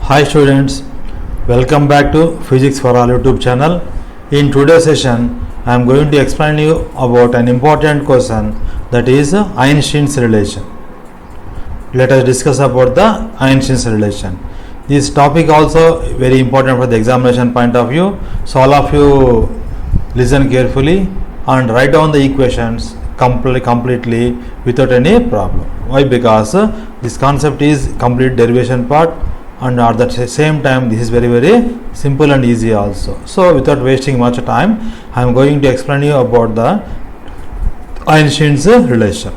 Hi students, welcome back to Physics for All YouTube channel. In today's session, I am going to explain you about an important question, that is Einstein's relation. Let us discuss about the Einstein's relation. This topic also very important for the examination point of view. So all of you listen carefully and write down the equations completely without any problem. Why? Because this concept is complete derivation part, and at the same time this is very simple and easy also. So without wasting much time, I am going to explain you about the Einstein's relation.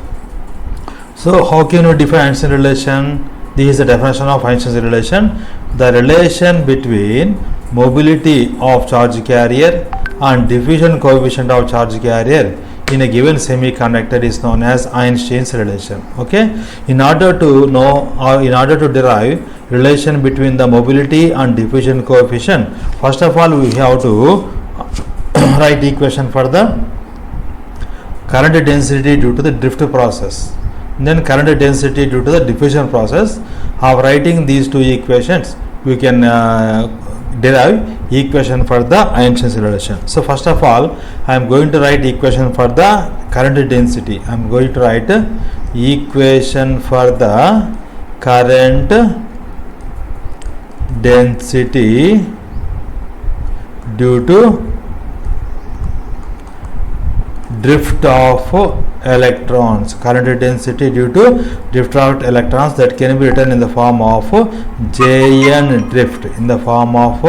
So how can you define Einstein's relation? This is the definition of Einstein's relation: the relation between mobility of charge carrier and diffusion coefficient of charge carrier in a given semiconductor is known as Einstein's relation. Okay, in order to know or in order to derive relation between the mobility and diffusion coefficient, first of all we have to write equation for the current density due to the drift process, then current density due to the diffusion process. Of writing these two equations, we can derive equation for the Einstein's relation. So first of all, I am going to write equation for the current density. I am going to write equation for the current density due to drift of electrons. Current density due to drift of electrons, that can be written in the form of Jn drift. In the form of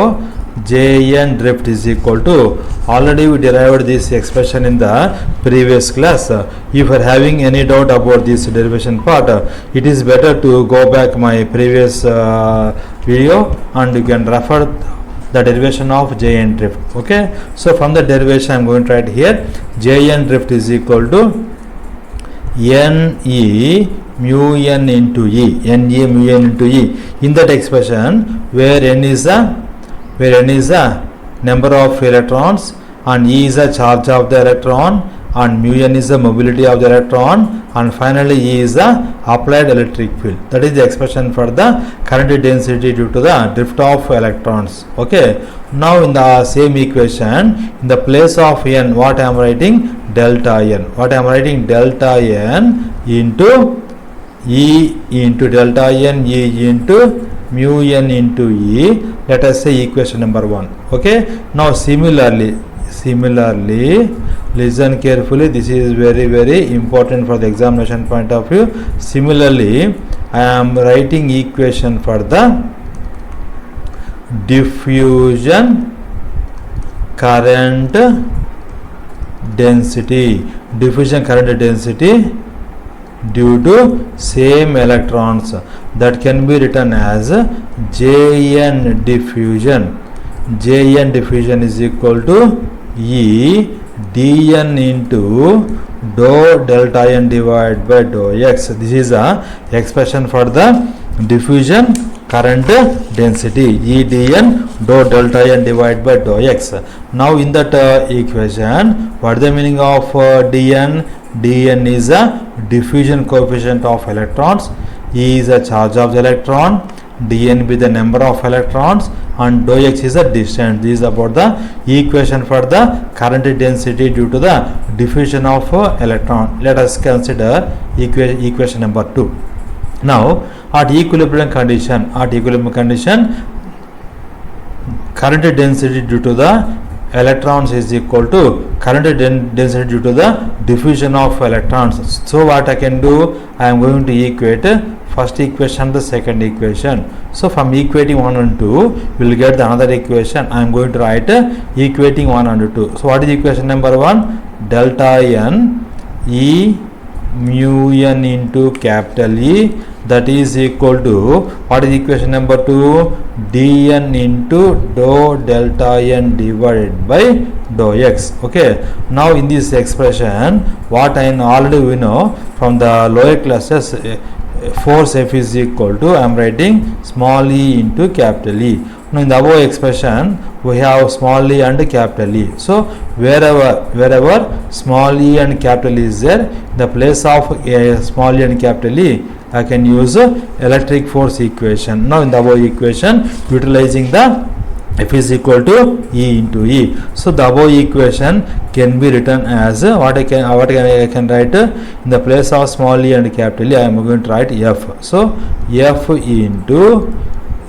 Jn drift is equal to, already we derived this expression in the previous class. If you are having any doubt about this derivation part, it is better to go back my previous video and you can refer the derivation of Jn drift. Okay, so from the derivation I am going to write here Jn drift is equal to Ne mu n into E, Ne mu n into E. In that expression, where n is the number of electrons and E is the charge of the electron and mu n is the mobility of the electron, and finally E is the applied electric field. That is the expression for the current density due to the drift of electrons. Okay, now in the same equation, in the place of n, what I am writing? Delta n. What I am writing? Delta n into E into delta n, E into mu n into E. Let us say equation number 1. Okay, now similarly listen carefully, this is very important for the examination point of view. Similarly, I am writing equation for the diffusion current density, diffusion current density due to same electrons, that can be written as Jn diffusion. Jn diffusion is equal to E dn into dou delta n divided by dou x. This is a expression for the diffusion current density, E dn dou delta n divided by dou x. Now in that equation, what is the meaning of dn? Dn is a diffusion coefficient of electrons, E is a charge of the electron, dn be the number of electrons, and dou x is the distance. This is about the equation for the current density due to the diffusion of electron. Let us consider equation number 2. Now at equilibrium condition, current density due to the electrons is equal to current density due to the diffusion of electrons. So what I can do, I am going to equate first equation, the second equation. So from equating 1 and 2, we will get the another equation. I am going to write equating 1 and 2. So what is equation number 1? Delta n E mu n into capital E, that is equal to, what is equation number 2? Dn into dou delta n divided by dou x. Okay, now in this expression, what I already we know from the lower classes, force F is equal to, I am writing small e into capital E. Now in the above expression, we have small e and capital E. So wherever small e and capital E is there, the place of small e and capital E, I can use electric force equation. Now in the above equation, utilizing the F is equal to E into E. So the above equation can be written as what I can write in the place of small e and capital E. I am going to write F. So F into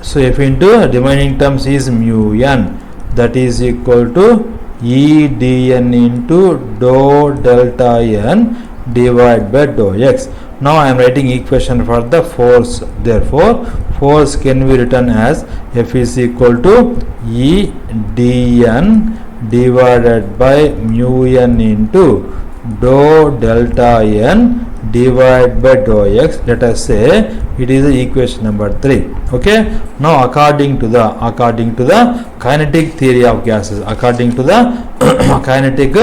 remaining terms is mu n, that is equal to E dn into dou delta n divided by dou x. Now I am writing equation for the force. Therefore, force can be written as F is equal to E dn divided by mu n into dou delta n divided by dou x. Let us say it is equation number 3. Okay. Now according to the kinetic theory of gases, kinetic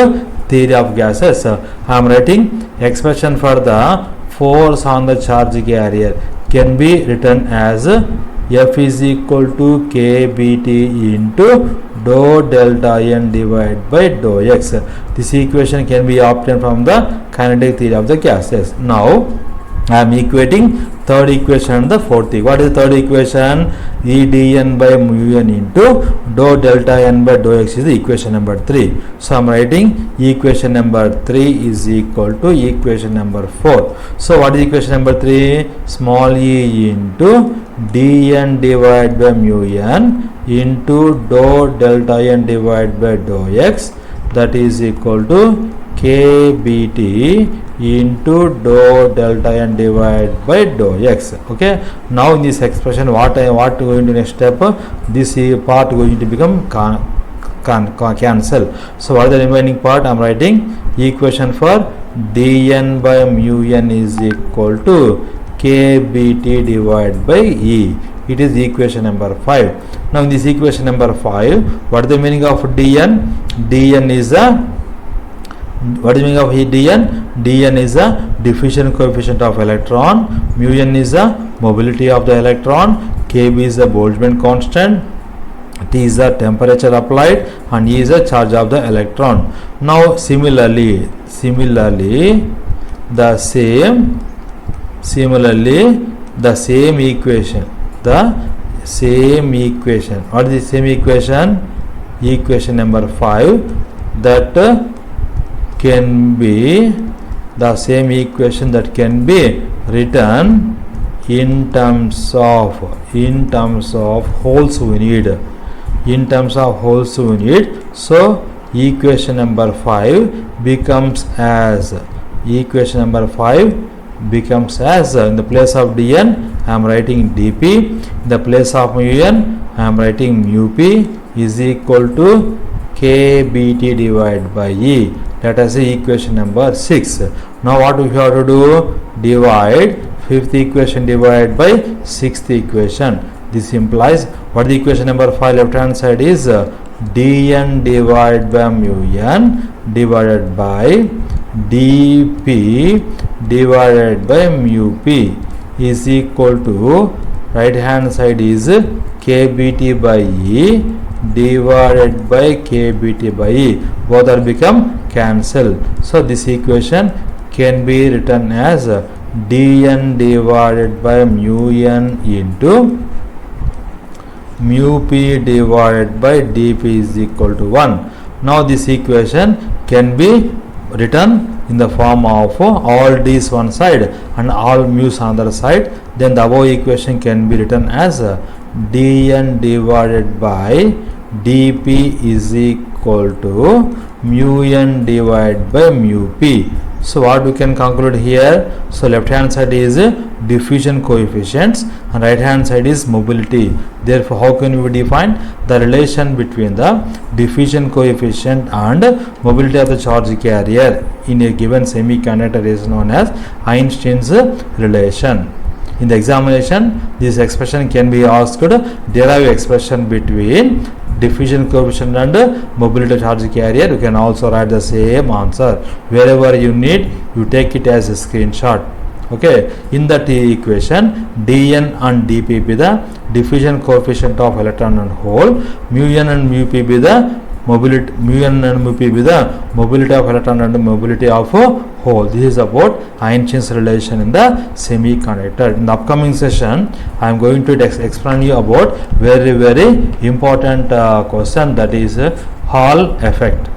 theory of gases, I am writing expression for the force on the charge carrier can be written as F is equal to kBt into dou delta n divided by dou x. This equation can be obtained from the kinetic theory of the gases. Now I am equating third equation and the fourth equation. What is the third equation? E dn by mu n into dou delta n by dou x is the equation number 3. So I am writing equation number 3 is equal to equation number 4. So what is equation number 3? Small e into dn divided by mu n into dou delta n divided by dou x, that is equal to kBt into dou delta n divided by dou x. Okay. Now in this expression, what going to next step? This part going to become cancel. So what is the remaining part? I am writing equation for dn by mu n is equal to kBt divided by E. It is equation number 5. Now in this equation number 5, what is the meaning of dn? Dn is dn is a diffusion coefficient of electron, mu n is a mobility of the electron, kb is the Boltzmann constant, T is the temperature applied, and E is the charge of the electron. Now similarly the same equation. What is the same equation? Equation number 5, that can be the same equation that can be written in terms of holes we need. So equation number 5 becomes as in the place of dn I am writing dp, in the place of mu n I am writing mu p is equal to kBt divided by E. Let us see equation number 6. Now what we have to do? Divide fifth equation divided by sixth equation. This implies what the equation number 5 left hand side is dn divided by mu n divided by dp divided by mu p is equal to right hand side is kBt by E divided by kBt by E. Both are become cancel. So this equation can be written as dn divided by mu n into mu p divided by dp is equal to 1. Now this equation can be written in the form of all d's one side and all mu's on the other side. Then the above equation can be written as dn divided by dp is equal to mu n divided by mu p. So what we can conclude here? So left hand side is diffusion coefficients and right hand side is mobility. Therefore how can we define the relation between the diffusion coefficient and mobility of the charge carrier in a given semiconductor is known as Einstein's relation. In the examination, this expression can be asked, derive expression between diffusion coefficient and mobility charge carrier. You can also write the same answer. Wherever you need, you take it as a screenshot. Okay, in that equation, dn and dp be the diffusion coefficient of electron and hole, mu n and mu p be the mobility mu n and mu p be the mobility of electron and mobility of hole. This is about Einstein's relation in the semiconductor. In the upcoming session, I am going to explain you about very important question, that is Hall effect,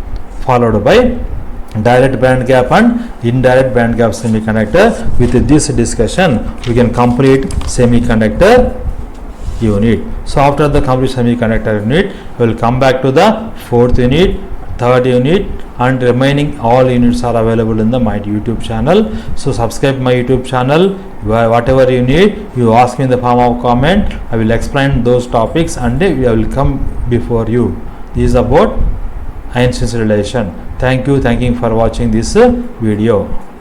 followed by direct band gap and indirect band gap semiconductor. With this discussion, we can complete semiconductor unit. So after the complete semiconductor unit, we will come back to the fourth unit, third unit, and remaining all units are available in my YouTube channel. So subscribe my YouTube channel. Whatever you need, you ask me in the form of comment. I will explain those topics and I will come before you. This is about Einstein's relation. Thank you for watching this video.